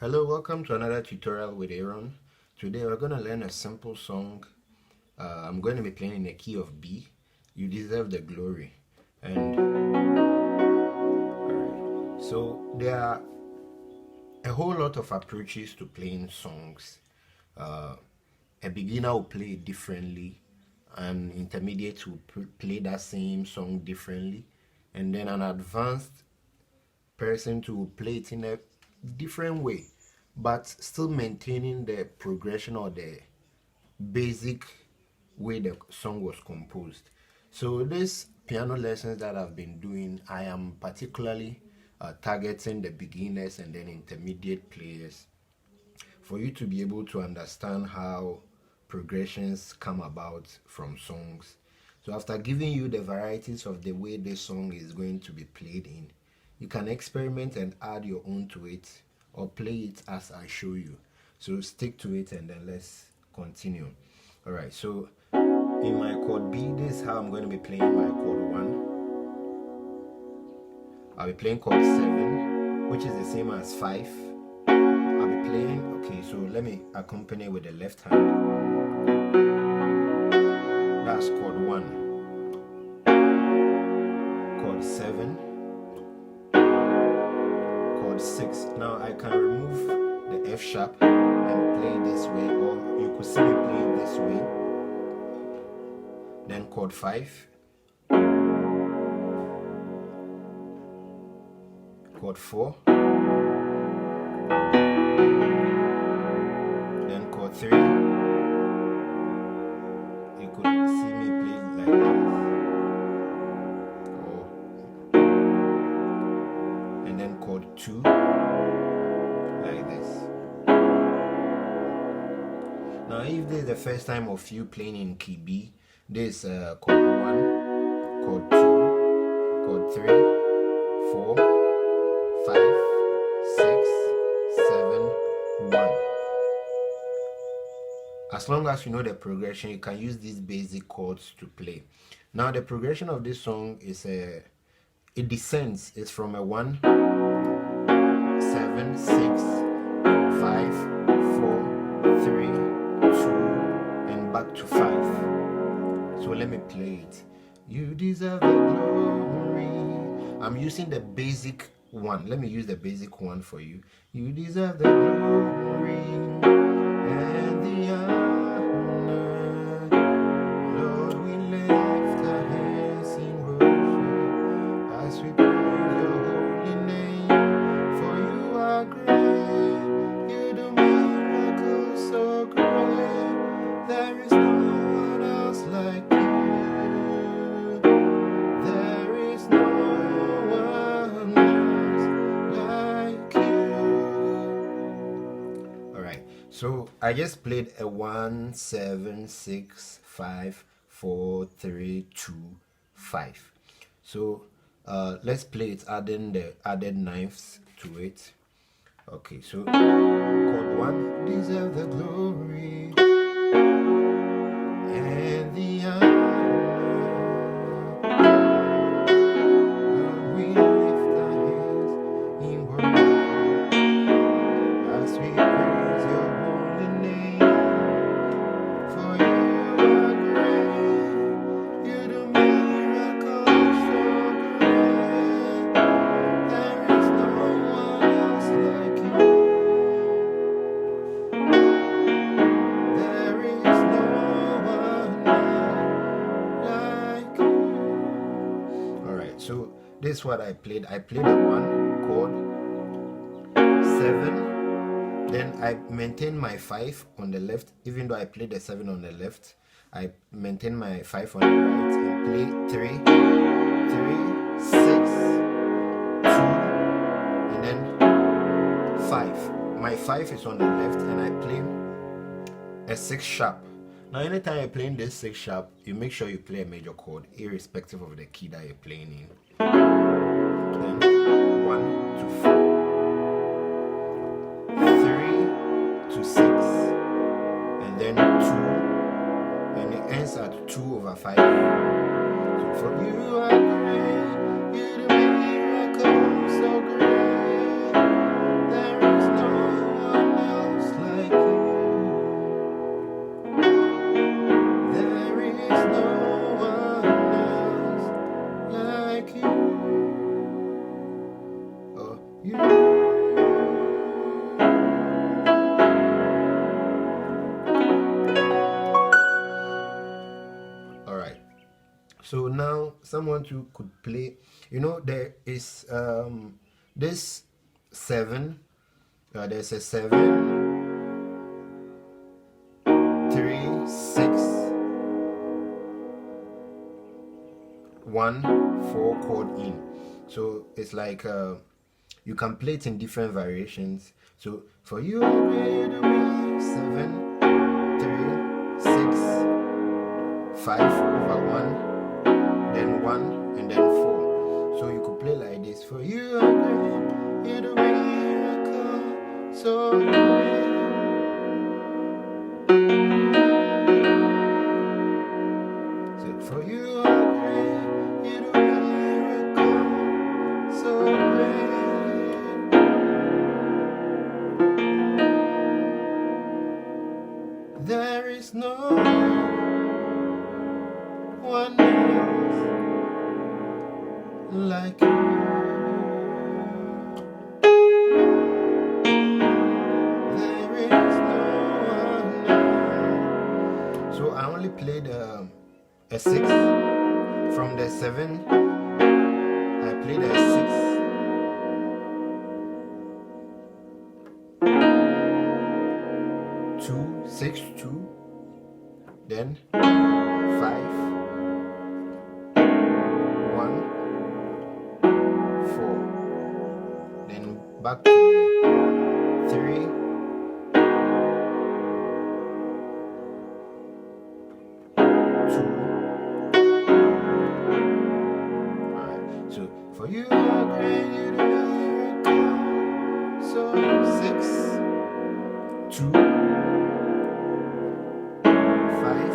Hello, welcome to another tutorial with Aaron. Today we're going to learn a simple song. I'm going to be playing in the key of B. You Deserve the Glory. And alright, so there are a whole lot of approaches to playing songs. A beginner will play it differently, an intermediate will play that same song differently, and then an advanced person to play it in a different way, but still maintaining the progression or the basic way the song was composed. So these piano lessons that I've been doing, I am particularly targeting the beginners and then intermediate players, for you to be able to understand how progressions come about from songs. So after giving you the varieties of the way this song is going to be played in, you can experiment and add your own to it or play it as I show you. So stick to it and then let's continue. Alright, so in my chord B, this is how I'm going to be playing my chord 1. I'll be playing chord 7, which is the same as 5. I'll be playing, okay, so let me accompany with the left hand. That's chord 1. Chord 7. 6. Now I can remove the F sharp and play this way, or you could see me play it this way. Then chord 5, chord 4, then chord 3. You could see me play it like this, and then chord 2. Now, if this is the first time of you playing in key B, this chord 1, chord 2, chord 3, 4, 5, 6, 7, 1. As long as you know the progression, you can use these basic chords to play. Now, the progression of this song is it descends. It's from a 1, 7, 6, 5, 4, 3, 2, and back to 5. So let me play it. You deserve the glory. I'm using the basic one. Let me use the basic one for you. You deserve the glory and the honor. Lord, we lift our hands in worship as we praise your holy name. For you are great. You do miracles so great. There is no one else like you. There is no one else like you. Alright, so I just played a 1, 7, 6, 5, 4, 3, 2, 5. So let's play it, adding the added ninths to it. Okay, so chord 1, deserve the glory and the honor. Lord, we lift our hands in worship as we praise your holy name. For you are great, you do miracles so great. There is no one else like you. There is no one like you. Alright, so this is what I played. I played a 1 chord, 7, then I maintained my 5 on the left. Even though I played the 7 on the left, I maintained my 5 on the right and play 3, 6, 2, and then 5. My 5 is on the left and I play a 6 sharp. Now anytime you're playing this 6 sharp, you make sure you play a major chord irrespective of the key that you're playing in. Then 1 to 4, 3 to 6, and then 2, and it ends at 2 over 5. So for you are great, you do miracles so great. There is no So now someone too could play. There is this 7. There's a 7, 3, 6, 1, 4 chord in. So it's like you can play it in different variations. So for you, 7, 3, 6, 5/1, then 1, and then 4. So you could play like this. For you, you're the miracle, so great. So for you, you're the miracle, so great. There is no one else like you. There is no one else. So I only played a 6 from the 7. I played a 6, 2, 6, 2, then 5, 1, 4, then back to the 3, 2. Alright, so for you are great, you're the miracle, so 6, 2, 5,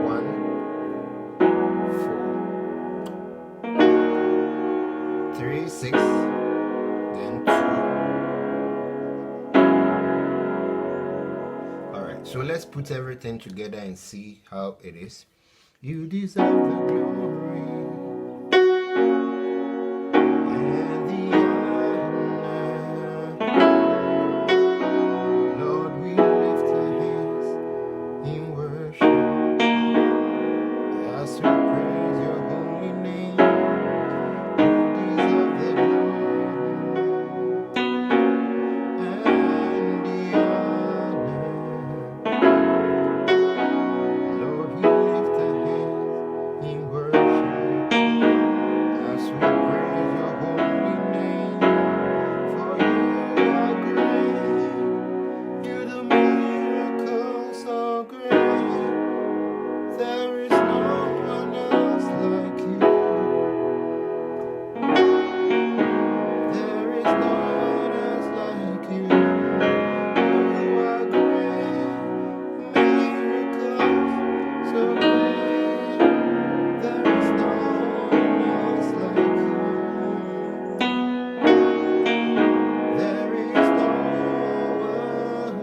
1, 4, 3, 6, then 2. Alright, so let's put everything together and see how it is. You deserve the glory and the honor. Lord, we lift our hands in worship as we praise your holy name. You deserve the glory and the honor. Lord, we lift our hands in worship as we praise your holy name. For you are great, you're the miracle so great. There is no one else like you. There is no one else like you. You are great, miracles so great. There is no one else like you. There is no one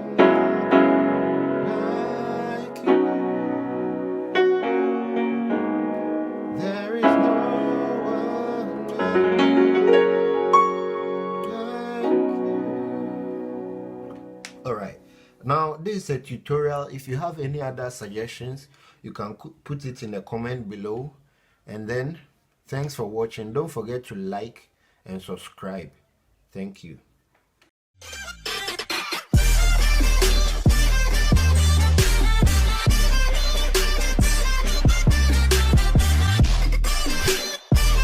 like you. There is no one like you. Alright, now this is a tutorial. If you have any other suggestions, you can put it in the comment below. And then, thanks for watching. Don't forget to like and subscribe. Thank you.